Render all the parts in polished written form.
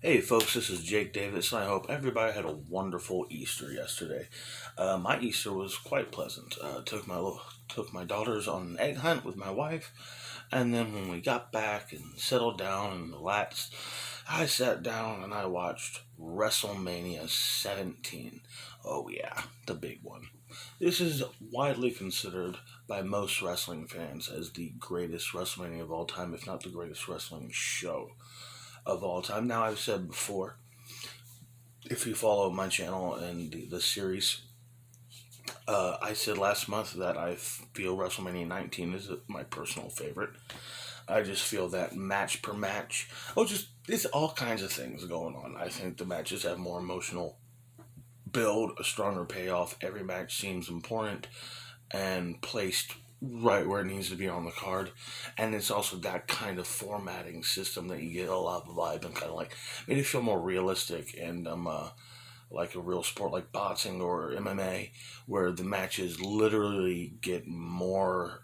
Hey folks, this is Jake Davis, and I hope everybody had a wonderful Easter yesterday. My Easter was quite pleasant. Took my daughters on an egg hunt with my wife, and then when we got back and settled down and relaxed, I sat down and I watched Wrestlemania 17. Oh yeah, the big one. This is widely considered by most wrestling fans as the greatest WrestleMania of all time, if not the greatest wrestling show of all time. Now, I've said before, if you follow my channel and the series, I said last month that I feel WrestleMania 19 is my personal favorite. I just feel that match per match, it's all kinds of things going on. I think the matches have more emotional build, a stronger payoff. Every match seems important and placed right where it needs to be on the card. And it's also that kind of formatting system that you get a lot of vibe and kind of like made it feel more realistic and like a real sport like boxing or MMA, where the matches literally get more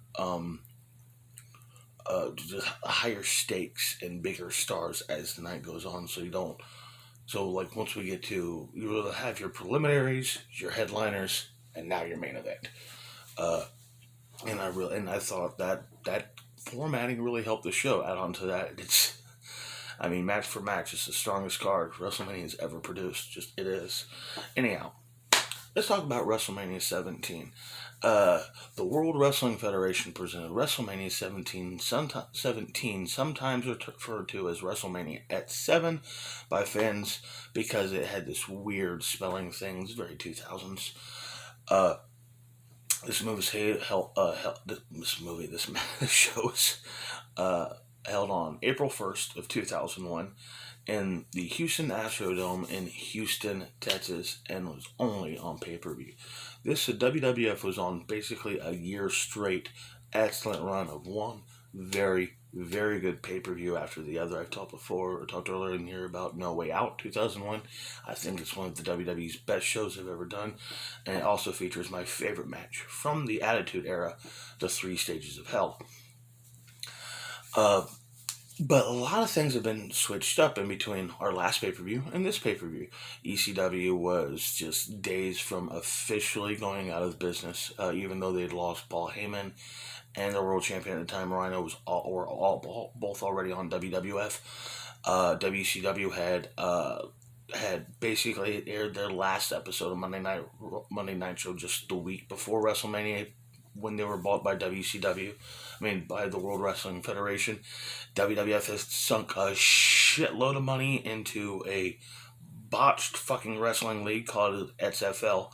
just higher stakes and bigger stars as the night goes on. So once we get to, you will have your preliminaries, your headliners, and now your main event. Uh, and I thought that formatting really helped the show. Add on to that, match for match, it's the strongest card WrestleMania's ever produced. Just it is. Anyhow, let's talk about WrestleMania 17. The World Wrestling Federation presented WrestleMania 17, sometimes referred to as WrestleMania at 7 by fans because it had this weird spelling thing. It's very 2000s. This movie this show was held on April 1st of 2001 in the Houston Astrodome in Houston, Texas, and was only on pay-per-view. This WWF was on basically a year straight excellent run of one very, very good pay-per-view after the other. I've talked earlier in here about No Way Out 2001. I think it's one of the WWE's best shows they've ever done, and it also features my favorite match from the Attitude Era, the Three Stages of Hell. But a lot of things have been switched up in between our last pay-per-view and this pay-per-view. ECW was just days from officially going out of business, even though they'd lost Paul Heyman and the world champion at the time, Rhino, were both already on WWF. WCW had basically aired their last episode of Monday Night Show just the week before WrestleMania when they were bought by WCW. By the World Wrestling Federation. WWF has sunk a shitload of money into a botched fucking wrestling league called XFL.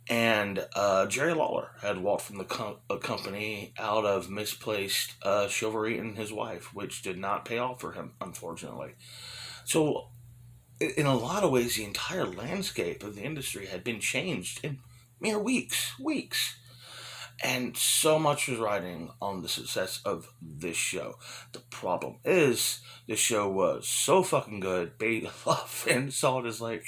And Jerry Lawler had walked from the company out of misplaced chivalry in his wife, which did not pay off for him, unfortunately. So, in a lot of ways, the entire landscape of the industry had been changed in mere weeks. And so much was riding on the success of this show. The problem is, the show was so fucking good, fans saw it as like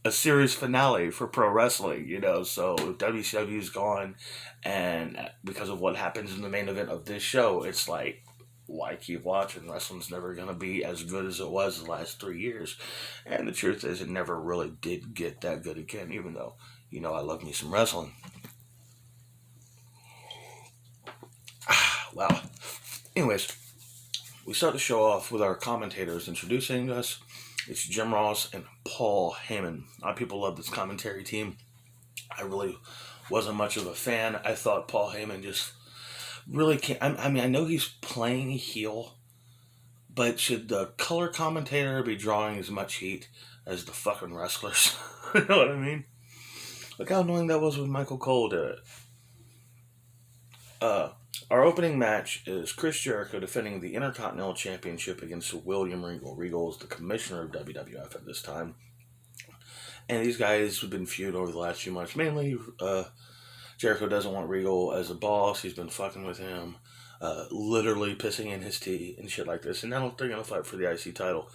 a series finale for pro wrestling, so WCW's gone, and because of what happens in the main event of this show, it's like, why keep watching? Wrestling's never going to be as good as it was the last 3 years. And the truth is, it never really did get that good again, even though, I love me some wrestling. Wow. Anyways, we start the show off with our commentators introducing us. It's Jim Ross and Paul Heyman. A lot of people love this commentary team. I really wasn't much of a fan. I thought Paul Heyman just really can't. I know he's playing heel, but should the color commentator be drawing as much heat as the fucking wrestlers? You know what I mean? Look how annoying that was when Michael Cole did it. Our opening match is Chris Jericho defending the Intercontinental Championship against William Regal. Regal is the commissioner of WWF at this time. And these guys have been feuding over the last few months. Mainly, Jericho doesn't want Regal as a boss. He's been fucking with him, literally pissing in his tea and shit like this. And now they're going to fight for the IC title.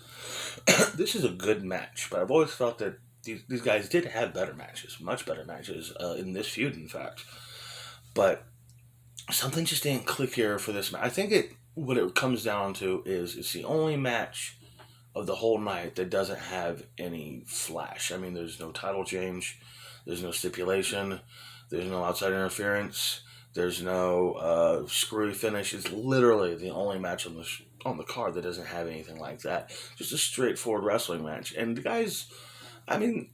This is a good match, but I've always felt that these guys did have better matches, much better matches in this feud, in fact. But something just didn't click here for this match. I think what it comes down to is it's the only match of the whole night that doesn't have any flash. I mean, there's no title change, there's no stipulation, there's no outside interference, there's no screwy finish. It's literally the only match on the card that doesn't have anything like that. Just a straightforward wrestling match. And the guys, I mean,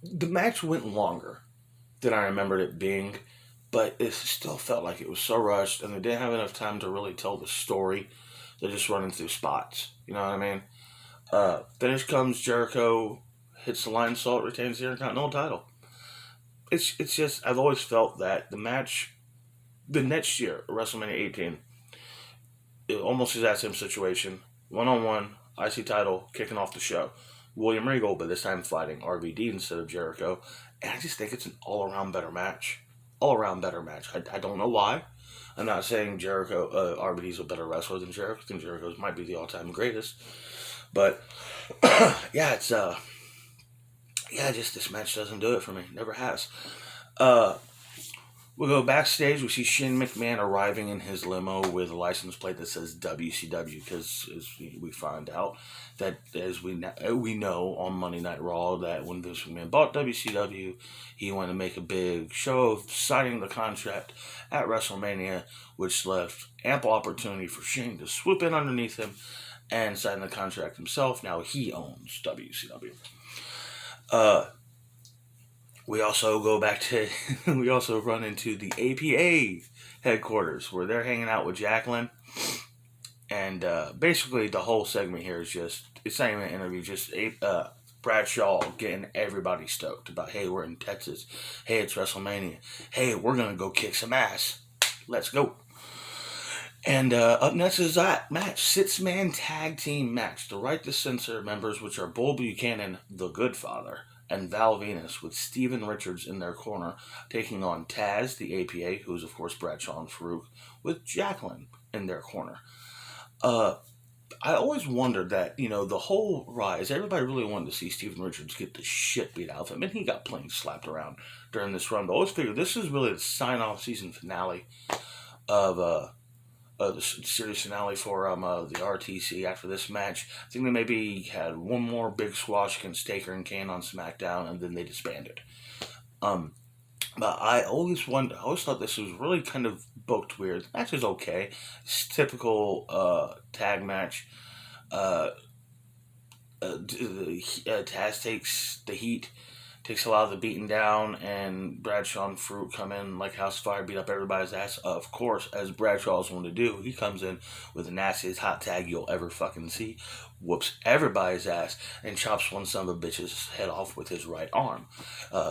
the match went longer than I remembered it being, but it still felt like it was so rushed, and they didn't have enough time to really tell the story. They're just running through spots. You know what I mean? Finish comes, Jericho hits the line salt, retains the Intercontinental title. It's just, I've always felt that the match, the next year, WrestleMania 18, it almost is that same situation. 1-on-1, IC title, kicking off the show. William Regal, but this time fighting RVD instead of Jericho. And I just think it's an all-around better match. All-around better match. I don't know why. I'm not saying RVD's a better wrestler than Jericho. I think Jericho might be the all-time greatest. But, yeah, just this match doesn't do it for me. Never has. We go backstage. We see Shane McMahon arriving in his limo with a license plate that says WCW, because as we find out that, as we know on Monday Night Raw, that when Vince McMahon bought WCW, he wanted to make a big show of signing the contract at WrestleMania, which left ample opportunity for Shane to swoop in underneath him and sign the contract himself. Now he owns WCW. We also we also run into the APA headquarters where they're hanging out with Jacqueline. And basically the whole segment here is it's not even an interview, just Bradshaw getting everybody stoked about, hey, we're in Texas. Hey, it's WrestleMania. Hey, we're going to go kick some ass. Let's go. And up next is that match, 6-man tag team match. The Right to Censor members, which are Bull Buchanan, the Good Father, and Val Venus, with Steven Richards in their corner, taking on Taz, the APA, who's of course Bradshaw and Farouk, with Jacqueline in their corner. I always wondered that, the whole rise, everybody really wanted to see Steven Richards get the shit beat out of him, and he got plenty slapped around during this run, but I always figured this is really the sign-off season finale of the series finale for the RTC. After this match, I think they maybe had one more big squash against Taker and Kane on SmackDown, and then they disbanded. But I always thought this was really kind of booked weird. The match is okay. It's typical tag match. Taz takes the heat, takes a lot of the beating down, and Bradshaw and Farouk come in like house fire, beat up everybody's ass. Of course, as Bradshaw's one to do, he comes in with the nastiest hot tag you'll ever fucking see, whoops everybody's ass, and chops one son of a bitch's head off with his right arm,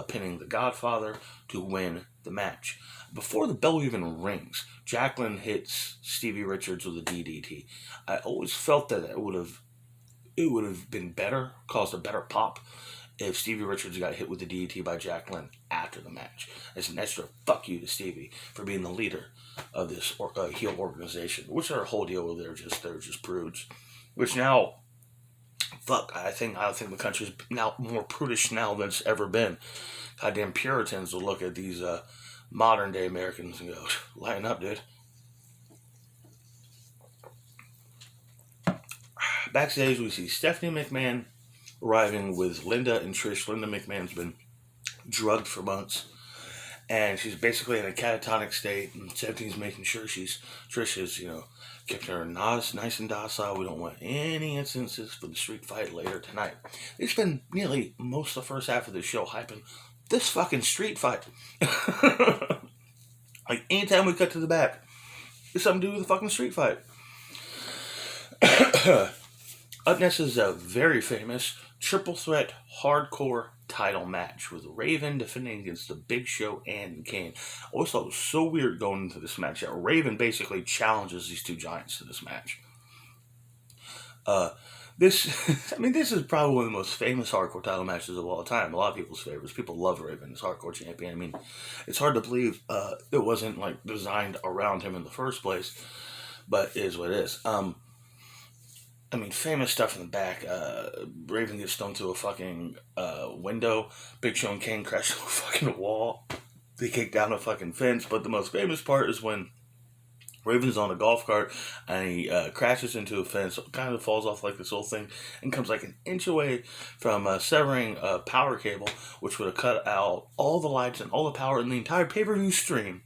pinning the Godfather to win the match. Before the bell even rings, Jacqueline hits Stevie Richards with a DDT. I always felt that it would have been better, caused a better pop, if Stevie Richards got hit with the DDT by Jacqueline after the match. As an extra fuck you to Stevie for being the leader of this heel organization, which their whole deal with they're just prudes. Which now, I think the country's now more prudish now than it's ever been. Goddamn Puritans will look at these modern day Americans and go, lighten up, dude. Backstage, we see Stephanie McMahon arriving with Linda and Trish. Linda McMahon's been drugged for months, and she's basically in a catatonic state, and Stephanie's making sure Trish is, kept her nice and docile. We don't want any instances for the street fight later tonight. They spend nearly most of the first half of the show hyping this fucking street fight. Like, anytime we cut to the back, it's something to do with the fucking street fight. Up next is a very famous triple threat hardcore title match with Raven defending against the Big Show and Kane. I always thought it was so weird going into this match that Raven basically challenges these two giants to this match. This is probably one of the most famous hardcore title matches of all time. A lot of people's favorites. People love Raven as hardcore champion. I mean, it's hard to believe it wasn't like designed around him in the first place, but it is what it is. Famous stuff in the back. Raven gets thrown through a fucking window. Big Show and Kane crash through a fucking wall. They kick down a fucking fence. But the most famous part is when Raven's on a golf cart, and he crashes into a fence, kind of falls off like this whole thing, and comes like an inch away from severing a power cable, which would have cut out all the lights and all the power in the entire pay-per-view stream.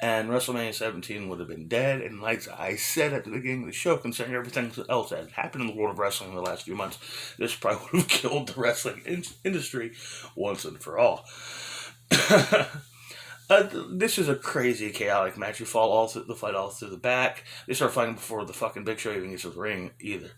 And WrestleMania 17 would have been dead. And like I said at the beginning of the show, considering everything else that had happened in the world of wrestling in the last few months, this probably would have killed the wrestling industry once and for all. This is a crazy, chaotic match. You fall all through the fight all through the back. They start fighting before the fucking Big Show even gets to the ring either.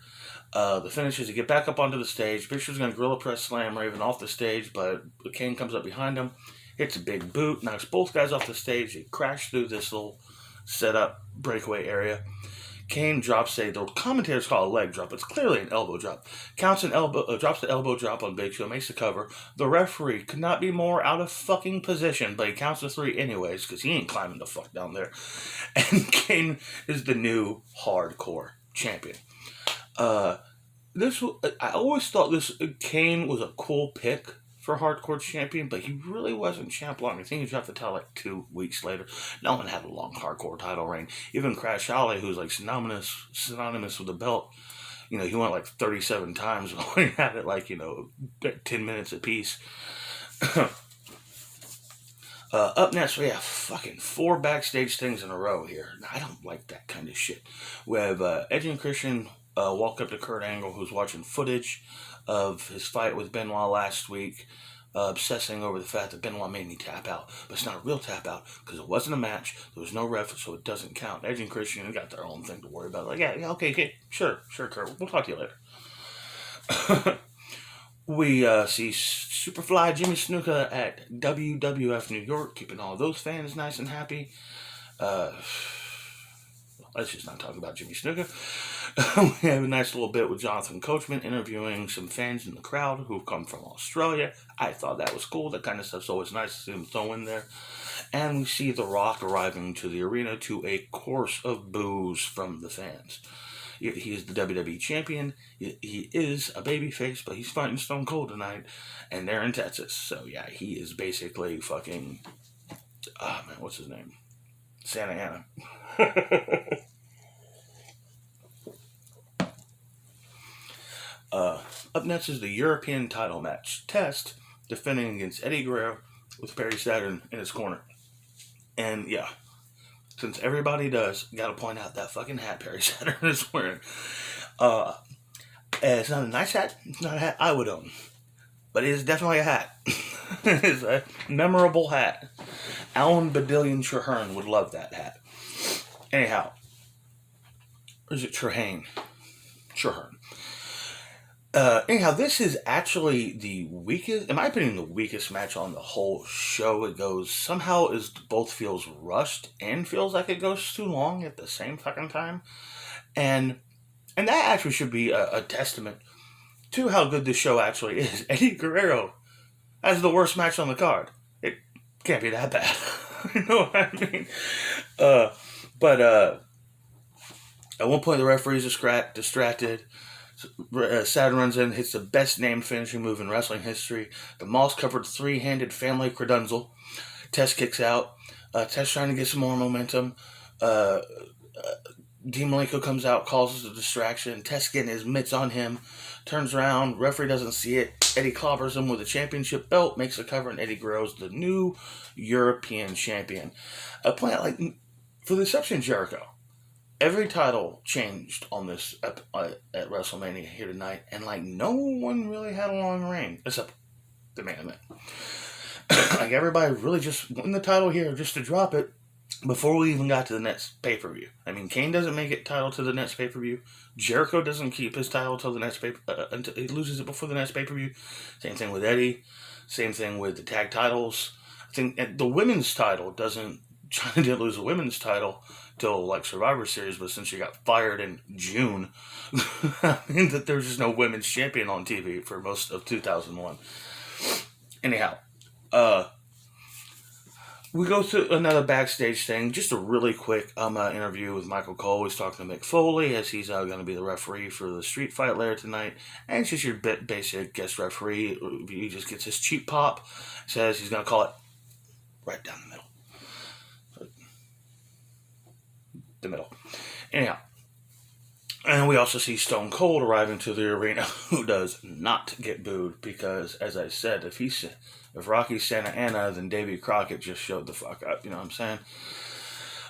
The finish is to get back up onto the stage. Big Show's going to gorilla press slam Raven off the stage, but Kane comes up behind him, hits a big boot, knocks both guys off the stage. They crash through this little setup breakaway area. Kane drops the commentators call a leg drop. It's clearly an elbow drop. Counts an elbow, drops the elbow drop on Big Show, makes the cover. The referee could not be more out of fucking position, but he counts the 3 anyways, because he ain't climbing the fuck down there. And Kane is the new hardcore champion. I always thought Kane was a cool pick for hardcore champion, but he really wasn't champ long. I think he dropped the title like 2 weeks later. No one had a long hardcore title reign. Even Crash Holly, who's like synonymous with the belt, he went like 37 times when he had it like 10 minutes apiece. Up next, we have fucking 4 backstage things in a row here. I don't like that kind of shit. We have Edge and Christian walk up to Kurt Angle, who's watching footage of his fight with Benoit last week, obsessing over the fact that Benoit made me tap out. But it's not a real tap out, because it wasn't a match, there was no ref, so it doesn't count. Edge and Christian got their own thing to worry about. Like, yeah, okay, sure, Kurt, we'll talk to you later. We see Superfly Jimmy Snuka at WWF New York, keeping all those fans nice and happy. Let's just not talk about Jimmy Snuka. We have a nice little bit with Jonathan Coachman interviewing some fans in the crowd who've come from Australia. I thought that was cool. That kind of stuff's always nice to see them throw in there. And we see The Rock arriving to the arena to a chorus of boos from the fans. He is the WWE champion. He is a babyface, but he's fighting Stone Cold tonight. And they're in Texas. So yeah, he is basically fucking... what's his name? Santa Ana. Up next is the European title match. Test defending against Eddie Guerrero with Perry Saturn in his corner. And yeah, since everybody does, gotta point out that fucking hat Perry Saturn is wearing. It's not a nice hat. It's not a hat I would own. But it is definitely a hat. It is a memorable hat. Alan Badillion Treherne would love that hat. Anyhow. Or is it Trehane? Treherne. Anyhow, this is actually the weakest, in my opinion, the weakest match on the whole show. It both feels rushed and feels like it goes too long at the same fucking time. And that actually should be a testament to how good this show actually is. Eddie Guerrero has the worst match on the card. It can't be that bad. You know what I mean? But at one point the referee's distracted. Saturn runs in, hits the best named finishing move in wrestling history, the moss-covered 3-handed family credunzel. Test kicks out. Test trying to get some more momentum. Demolinco comes out, causes a distraction. Test getting his mitts on him. Turns around, referee doesn't see it. Eddie clobbers him with a championship belt, makes a cover, and Eddie Guerrero's the new European champion. A point like, for the exception of Jericho, every title changed on this at WrestleMania here tonight, and no one really had a long reign, except the main event. Everybody really just won the title here just to drop it before we even got to the next pay-per-view. I mean, Kane doesn't make it title to the next pay-per-view. Jericho doesn't keep his title till the next until he loses it before the next pay-per-view. Same thing with Eddie. Same thing with the tag titles. I think the women's title China didn't lose the women's title till Survivor Series, but since she got fired in June, I mean that there's just no women's champion on TV for most of 2001. Anyhow, we go to another backstage thing, just a really quick interview with Michael Cole. He's talking to Mick Foley as he's going to be the referee for the street fight later tonight. And it's just your basic guest referee. He just gets his cheap pop, says he's going to call it right down the middle. the middle. Anyhow, and we also see Stone Cold arriving to the arena, who does not get booed because, as I said, if Rocky's Santa Ana, then Davy Crockett just showed the fuck up. You know what I'm saying?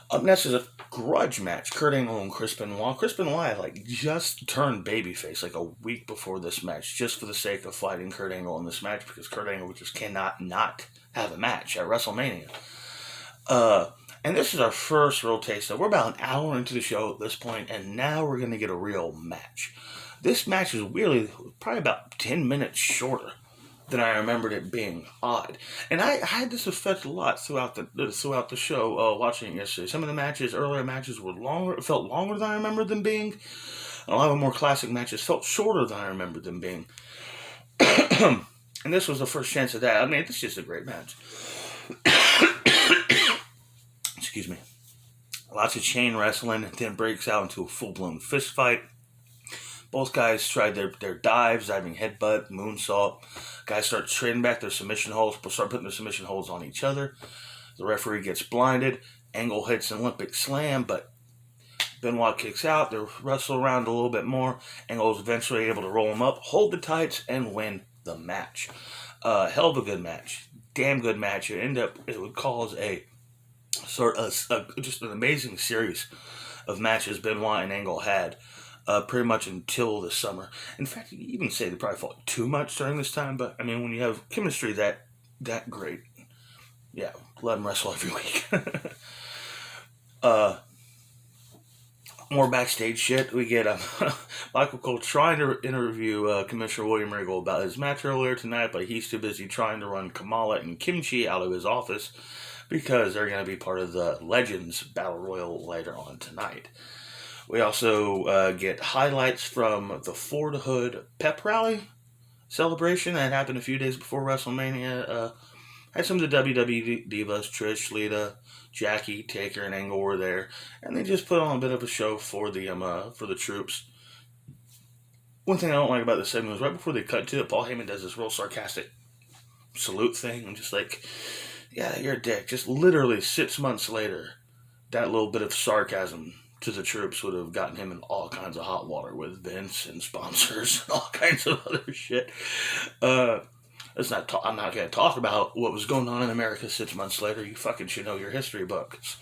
Up next is a grudge match. Kurt Angle and Chris Benoit. Chris Benoit just turned babyface a week before this match, just for the sake of fighting Kurt Angle in this match, because Kurt Angle just cannot not have a match at WrestleMania. And this is our first real taste. So we're about an hour into the show at this point, and now we're going to get a real match. This match is probably about 10 minutes shorter than I remembered it being. Odd. And I had this effect a lot throughout the show, watching it yesterday. Some of the earlier matches were longer, felt longer than I remembered them being. A lot of the more classic matches felt shorter than I remembered them being. And this was the first chance of that. I mean, this is just a great match. Excuse me. Lots of chain wrestling, and then breaks out into a full-blown fist fight. Both guys tried their dives, diving headbutt, moonsault. Guys start trading back their submission holds, start putting their submission holds on each other. The referee gets blinded. Angle hits an Olympic slam, but Benoit kicks out. They wrestle around a little bit more. Angle's eventually able to roll him up, hold the tights, and win the match. Hell of a good match. Damn good match. It would cause just an amazing series of matches Benoit and Angle had. Pretty much until the summer. In fact, you can even say they probably fought too much during this time, but I mean, when you have chemistry that great, yeah, let them wrestle every week. More backstage shit. We get Michael Cole trying to interview Commissioner William Regal about his match earlier tonight, but he's too busy trying to run Kamala and Kimchi out of his office because they're going to be part of the Legends Battle Royal later on tonight. We also get highlights from the Ford Hood pep rally celebration that happened a few days before WrestleMania. Had some of the WWE divas, Trish, Lita, Jackie, Taker, and Angle were there, and they just put on a bit of a show for the troops. One thing I don't like about this segment was right before they cut to it, Paul Heyman does this real sarcastic salute thing, and just yeah, you're a dick. Just literally 6 months later, that little bit of sarcasm to the troops would have gotten him in all kinds of hot water with Vince and sponsors and all kinds of other shit. I'm not going to talk about what was going on in America 6 months later. You fucking should know your history books.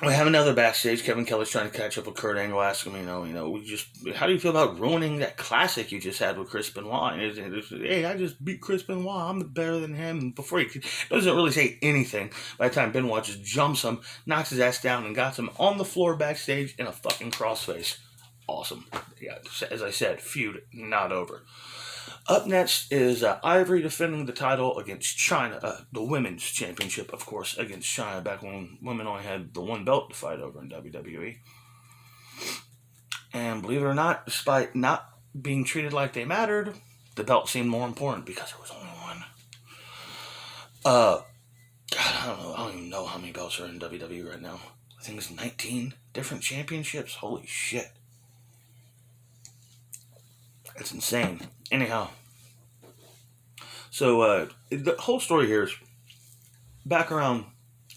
We have another backstage. Kevin Kelly's trying to catch up with Kurt Angle, asking him, how do you feel about ruining that classic you just had with Chris Benoit? And hey, I just beat Chris Benoit. I'm better than him. And before he doesn't really say anything, by the time Benoit just jumps him, knocks his ass down, and got him on the floor backstage in a fucking crossface. Awesome. Yeah, as I said, feud not over. Up next is Ivory defending the title against China, the women's championship, of course, against China, back when women only had the one belt to fight over in WWE. And believe it or not, despite not being treated like they mattered, the belt seemed more important because there was only one. God, I don't even know how many belts are in WWE right now. I think it's 19 different championships. Holy shit. It's insane. Anyhow, so the whole story here is back around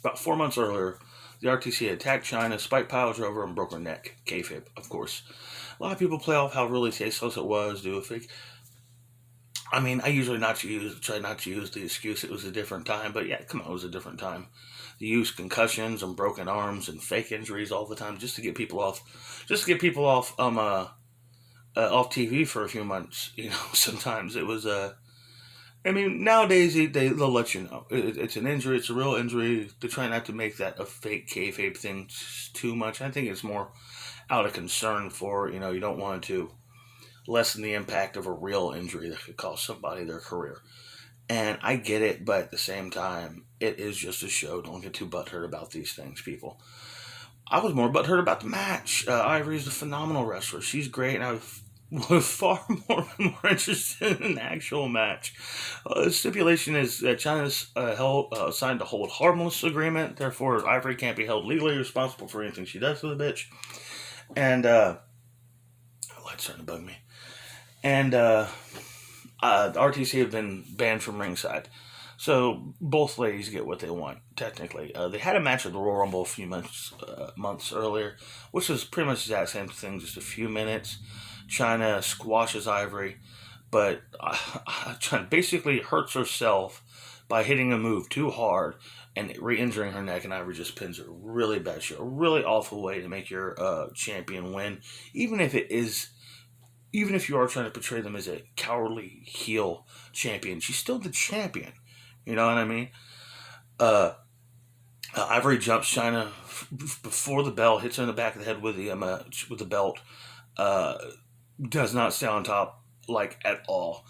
about 4 months earlier, the RTC attacked China, Spike Pile drove her and broke her neck. Kayfabe, of course. A lot of people play off how really tasteless it was, do a fake. I mean, I usually try not to use the excuse it was a different time, but yeah, come on, it was a different time. They use concussions and broken arms and fake injuries all the time just to get people off TV for a few months. Sometimes it was nowadays they'll let you know it's an injury, it's a real injury. They try not to make that a fake kayfabe thing too much. I think it's more out of concern for you don't want to lessen the impact of a real injury that could cost somebody their career. And I get it, but at the same time, it is just a show. Don't get too butthurt about these things, people. I was more butthurt about the match. Ivory's a phenomenal wrestler. She's great, and I was far more interested in the actual match. The stipulation is that China's signed a hold harmless agreement. Therefore, Ivory can't be held legally responsible for anything she does to the bitch. And, the light's starting to bug me. And, the RTC have been banned from ringside. So both ladies get what they want, technically. They had a match at the Royal Rumble a few months earlier, which was pretty much the exact same thing, just a few minutes. China squashes Ivory, but China basically hurts herself by hitting a move too hard and re-injuring her neck, and Ivory just pins her really bad shit. A really awful way to make your champion win, even if it is, even if you are trying to portray them as a cowardly heel champion. She's still the champion. You know what I mean? Uh, Ivory jumps China before the bell, hits her in the back of the head with the belt. Uh, does not stay on top like at all.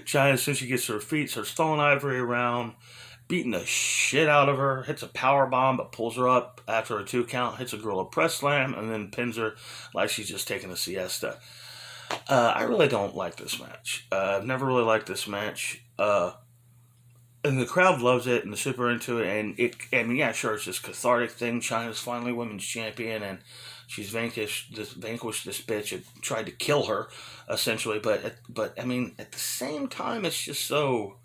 China, as soon as she gets to her feet, starts throwing Ivory around, beating the shit out of her, hits a power bomb, but pulls her up after a 2 count, hits a gorilla press slam, and then pins her like she's just taking a siesta. I really don't like this match. I've never really liked this match. And the crowd loves it, and they're super into it. And yeah, sure, it's this cathartic thing. China's finally women's champion, and she's vanquished this bitch and tried to kill her, essentially. But I mean, at the same time, it's just so.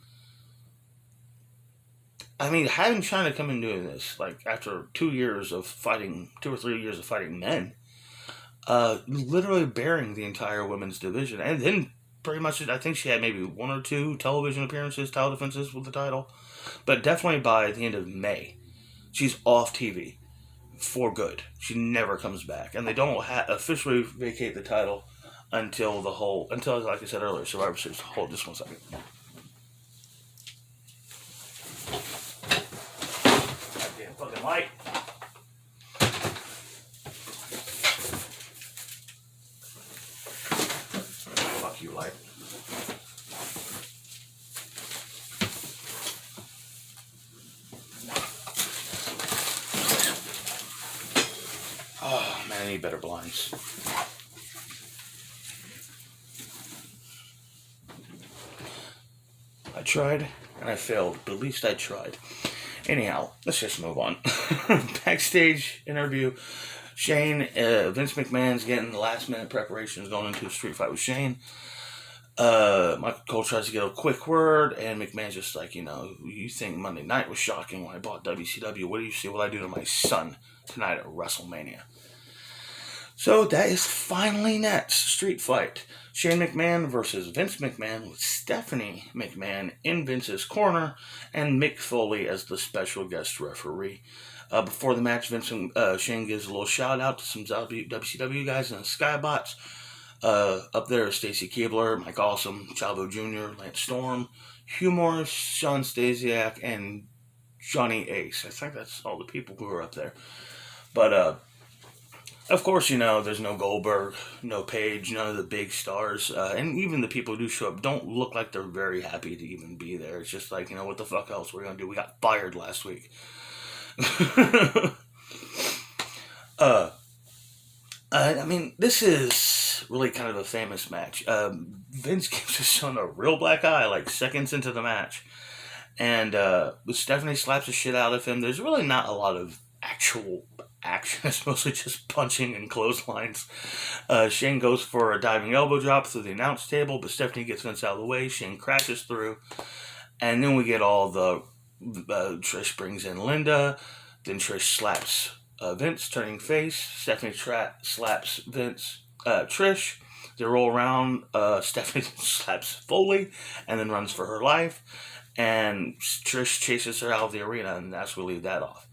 I mean, having China come in doing this, like after 2 years of fighting, 2 or 3 years of fighting men, literally bearing the entire women's division, and then pretty much, I think she had maybe 1 or 2 television appearances, title defenses with the title, but definitely by the end of May, she's off TV for good. She never comes back, and they don't officially vacate the title until like I said earlier, Survivor Series. Hold just 1 second. Goddamn fucking light. Fuck you, light. Oh man, I need better blinds. I tried and I failed, but at least I tried. Anyhow, let's just move on. Backstage interview. Shane, Vince McMahon's getting the last minute preparations going into a street fight with Shane. Michael Cole tries to get a quick word, and McMahon's just like, you think Monday night was shocking when I bought WCW. What do you see what I do to my son tonight at WrestleMania? So that is finally next. Street fight. Shane McMahon versus Vince McMahon with Stephanie McMahon in Vince's corner and Mick Foley as the special guest referee. Before the match, Vince and Shane gives a little shout out to some WCW guys in the Skybots. Up there is Stacy Keibler, Mike Awesome, Chavo Jr., Lance Storm, Hugh Morris, Sean Stasiak, and Johnny Ace. I think that's all the people who are up there. But, of course, there's no Goldberg, no Page, none of the big stars. And even the people who do show up don't look like they're very happy to even be there. It's just like, what the fuck else we're going to do? We got fired last week. I mean, this is really kind of a famous match. Vince gives his son a real black eye, like seconds into the match. And Stephanie slaps the shit out of him. There's really not a lot of actual action. It's mostly just punching and clotheslines. Shane goes for a diving elbow drop through the announce table, but Stephanie gets Vince out of the way. Shane crashes through. And then we get all the... Trish brings in Linda. Then Trish slaps Vince, turning face. Stephanie slaps Trish. They roll around. Stephanie slaps Foley and then runs for her life. And Trish chases her out of the arena, and that's where we leave that off.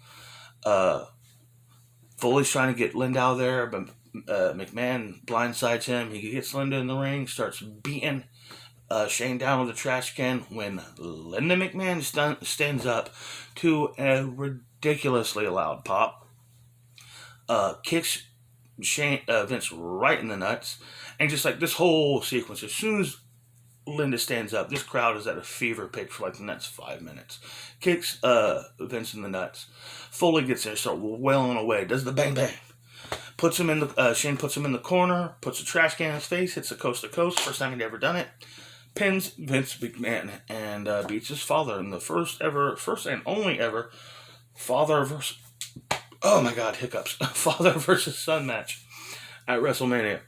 Foley's trying to get Linda out of there, but McMahon blindsides him. He gets Linda in the ring, starts beating Shane down with a trash can when Linda McMahon stands up to a ridiculously loud pop. Kicks Vince right in the nuts. And just like this whole sequence, as soon as Linda stands up, this crowd is at a fever pitch for like the next 5 minutes. Kicks Vince in the nuts. Foley gets there, starts wailing away, does the bang bang. Shane puts him in the corner, puts a trash can in his face, hits the coast to coast, first time he'd ever done it. Pins Vince McMahon and beats his father in the first and only ever father versus father versus son match at WrestleMania.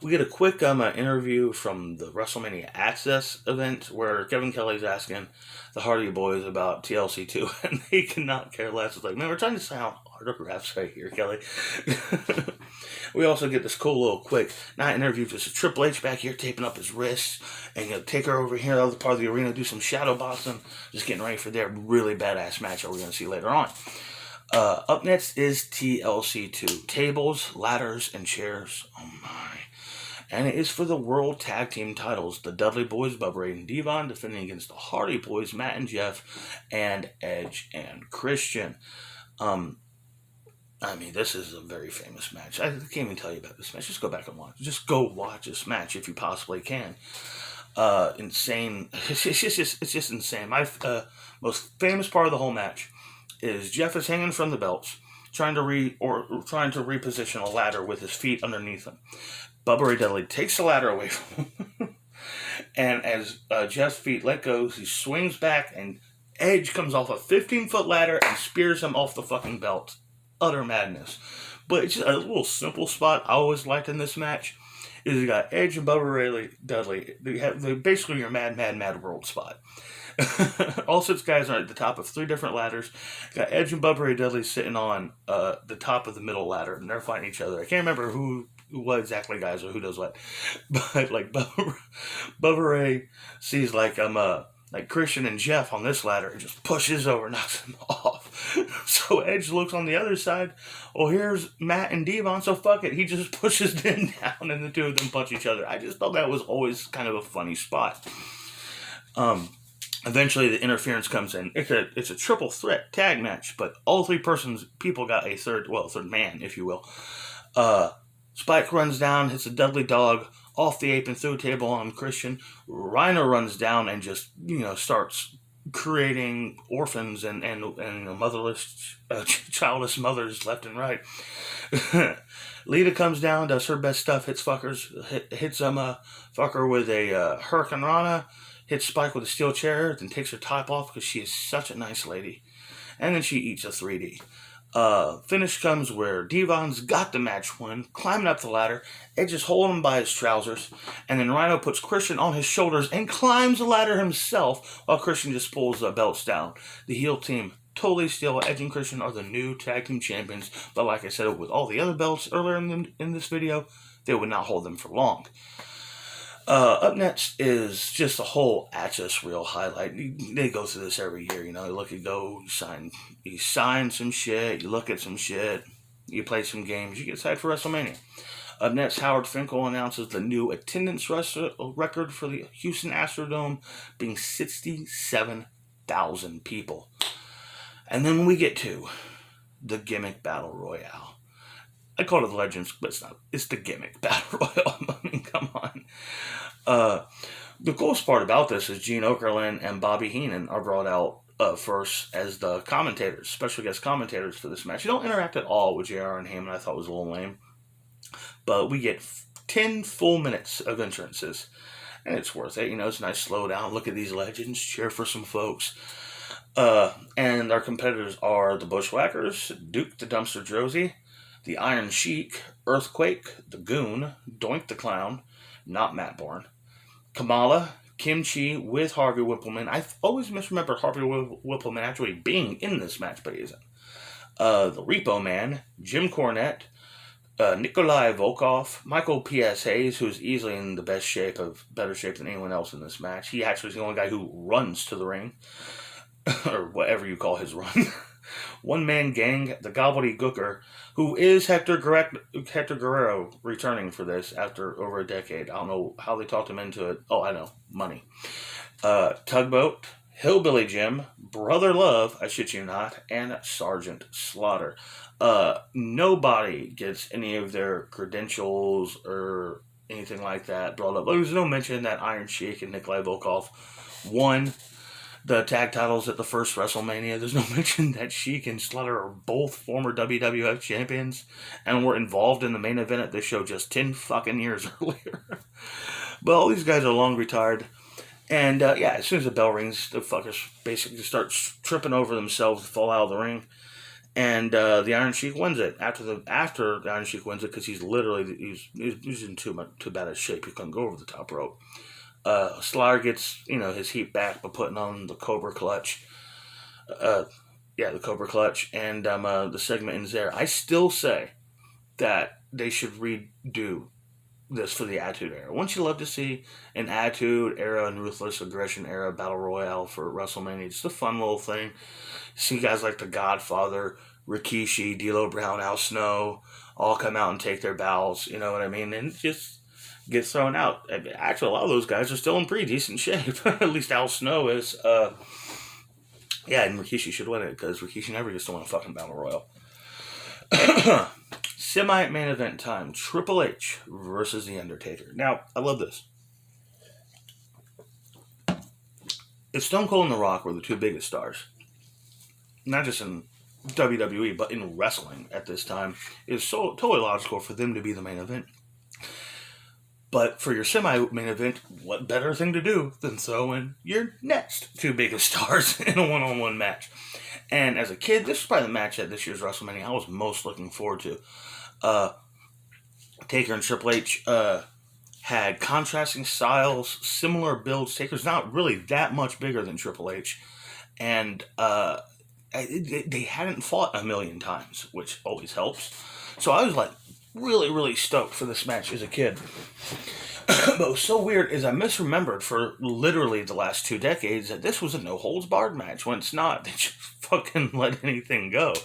We get a quick interview from the WrestleMania Access event where Kevin Kelly's asking the Hardy Boys about TLC 2, and they cannot care less. It's like, man, we're trying to sound autographs right here, Kelly. We also get this cool little quick night interview. Just Triple H back here taping up his wrists, and Taker over here, the other part of the arena, do some shadow boxing, just getting ready for their really badass match that we're going to see later on. Up next is TLC 2. Tables, ladders, and chairs. Oh my. And it is for the World Tag Team titles. The Dudley Boys, Bubba Ray and Devon, defending against the Hardy Boys, Matt and Jeff, and Edge and Christian. This is a very famous match. I can't even tell you about this match. Just go back and watch. Just go watch this match if you possibly can. Insane. It's just insane. My most famous part of the whole match is Jeff is hanging from the belts, trying to reposition a ladder with his feet underneath him. Bubba Ray Dudley takes the ladder away from him, and as Jeff's feet let go, he swings back, and Edge comes off a 15-foot ladder and spears him off the fucking belt. Utter madness. But it's just a little simple spot I always liked in this match. Is you got Edge and Bubba Ray Dudley. They basically your mad world spot. All six guys are at the top of 3 different ladders. Got Edge and Bubba Ray Dudley sitting on the top of the middle ladder, and they're fighting each other. I can't remember what exactly guys or who does what, but like Bubba Ray sees like Christian and Jeff on this ladder and just pushes over, knocks him off. So Edge looks on the other side. Well, here's Matt and Devon, so fuck it. He just pushes them down, and the two of them punch each other. I just thought that was always kind of a funny spot. Eventually, the interference comes in. It's a triple threat tag match, but all 3 people got a third man, if you will. Spike runs down, hits a Dudley dog off the apron through a table on Christian. Rhino runs down and just starts creating orphans and motherless, childless mothers left and right. Lita comes down, does her best stuff, hits fucker with a Hurricane Rana. Hits Spike with a steel chair, then takes her top off because she is such a nice lady. And then she eats a 3D. Finish comes where Devon's got the match win, climbing up the ladder. Edge is holding him by his trousers. And then Rhino puts Christian on his shoulders and climbs the ladder himself while Christian just pulls the belts down. The heel team totally steal. Edge and Christian are the new tag team champions. But like I said, with all the other belts earlier in this video, they would not hold them for long. Up next is just a whole Access reel highlight. They go through this every year, you sign some shit, you look at some shit, you play some games, you get excited for WrestleMania. Up next, Howard Finkel announces the new attendance record for the Houston Astrodome being 67,000 people. And then we get to the gimmick battle royale. I call it the Legends, but it's not. It's the gimmick battle royal. Come on. The coolest part about this is Gene Okerlund and Bobby Heenan are brought out first as the commentators, special guest commentators for this match. You don't interact at all with JR and Heyman. I thought was a little lame. But we get 10 full minutes of entrances. And it's worth it. It's a nice slow down. Look at these legends. Cheer for some folks. And our competitors are the Bushwhackers, Duke the Dumpster Drozy, the Iron Sheik, Earthquake, the Goon, Doink the Clown, not Matt Bourne, Kamala, Kim Chi with Harvey Whippleman. I always misremember Harvey Whippleman actually being in this match, but he isn't. The Repo Man, Jim Cornette, Nikolai Volkov, Michael P.S. Hayes, who's easily in the better shape than anyone else in this match. He actually is the only guy who runs to the ring, or whatever you call his run. One Man Gang, the Gobbledygooker, who is Hector Guerrero, returning for this after over a decade. I don't know how they talked him into it. Oh, I know. Money. Tugboat, Hillbilly Jim, Brother Love, I shit you not, and Sergeant Slaughter. Nobody gets any of their credentials or anything like that brought up. There's no mention that Iron Sheik and Nikolai Volkov won the tag titles at the first WrestleMania. There's no mention that Sheik and Slaughter are both former WWF champions and were involved in the main event at this show just 10 fucking years earlier. But all these guys are long retired. And as soon as the bell rings, the fuckers basically start tripping over themselves to fall out of the ring. and the Iron Sheik wins it. After the Iron Sheik wins it, because he's in too bad a shape, he couldn't go over the top rope. Slaughter gets his heat back by putting on the Cobra Clutch. The Cobra Clutch, and the segment ends there. I still say that they should redo this for the Attitude Era. Wouldn't you love to see an Attitude Era and Ruthless Aggression Era Battle Royale for WrestleMania? Just a fun little thing. See guys like The Godfather, Rikishi, D'Lo Brown, Al Snow, all come out and take their bows, you know what I mean? And just get thrown out. Actually, a lot of those guys are still in pretty decent shape. At least Al Snow is. And Rikishi should win it, because Rikishi never gets to win a fucking Battle Royal. Semi-main event time. Triple H versus The Undertaker. Now, I love this. If Stone Cold and The Rock were the two biggest stars, not just in WWE, but in wrestling at this time, it's so totally logical for them to be the main event. But for your semi-main event, what better thing to do than throw in your next two biggest stars in a one-on-one match? And as a kid, this was probably the match at this year's WrestleMania I was most looking forward to. Taker and Triple H had contrasting styles, similar builds. Taker's not really that much bigger than Triple H. And they hadn't fought a million times, which always helps. So I was like really, really stoked for this match as a kid. But what was so weird is I misremembered for literally the last 2 decades that this was a no-holds-barred match, when it's not. They just fucking let anything go.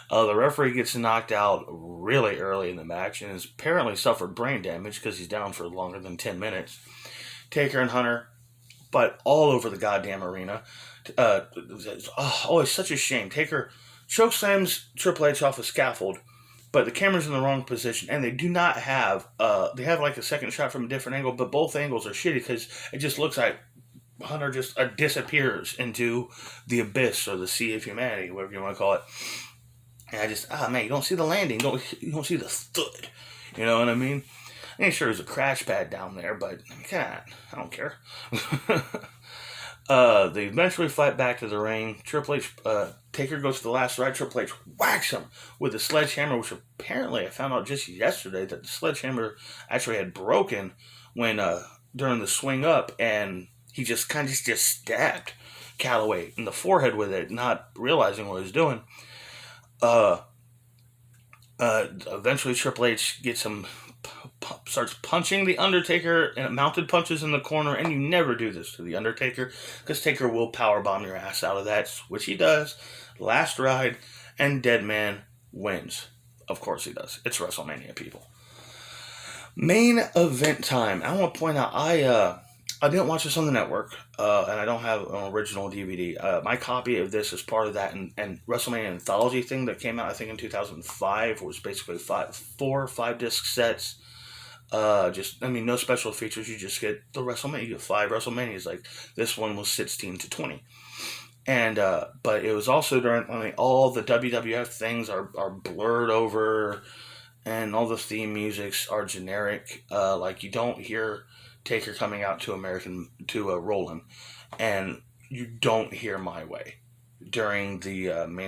The referee gets knocked out really early in the match and has apparently suffered brain damage because he's down for longer than 10 minutes. Taker and Hunter, but all over the goddamn arena. It's such a shame. Taker chokeslams Triple H off a scaffold, but the camera's in the wrong position, and they do not have, they have like a second shot from a different angle, but both angles are shitty because it just looks like Hunter just disappears into the abyss or the sea of humanity, whatever you want to call it. And I just, man, you don't see the landing, you don't see the thud, you know what I mean? I ain't sure there's a crash pad down there, but I don't care. They eventually fight back to the ring. Triple H, Taker goes to the last ride. Triple H whacks him with a sledgehammer, which apparently I found out just yesterday that the sledgehammer actually had broken when during the swing up, and he just kind of just stabbed Calloway in the forehead with it, not realizing what he was doing. Eventually Triple H gets him, starts punching the Undertaker and mounted punches in the corner, and you never do this to the Undertaker because Taker will powerbomb your ass out of that, which he does. Last ride, and Deadman wins. Of course he does. It's WrestleMania, people. Main event time. I want to point out, I didn't watch this on the network, and I don't have an original DVD. My copy of this is part of that and WrestleMania anthology thing that came out, I think, in 2005, was basically 4 or 5 disc sets. No special features. You just get the WrestleMania. You get 5 WrestleManias. Like this one was 16 to 20, and but it was also during all the WWF things are blurred over, and all the theme musics are generic. Like you don't hear Taker coming out to Rollin', and you don't hear My Way during the main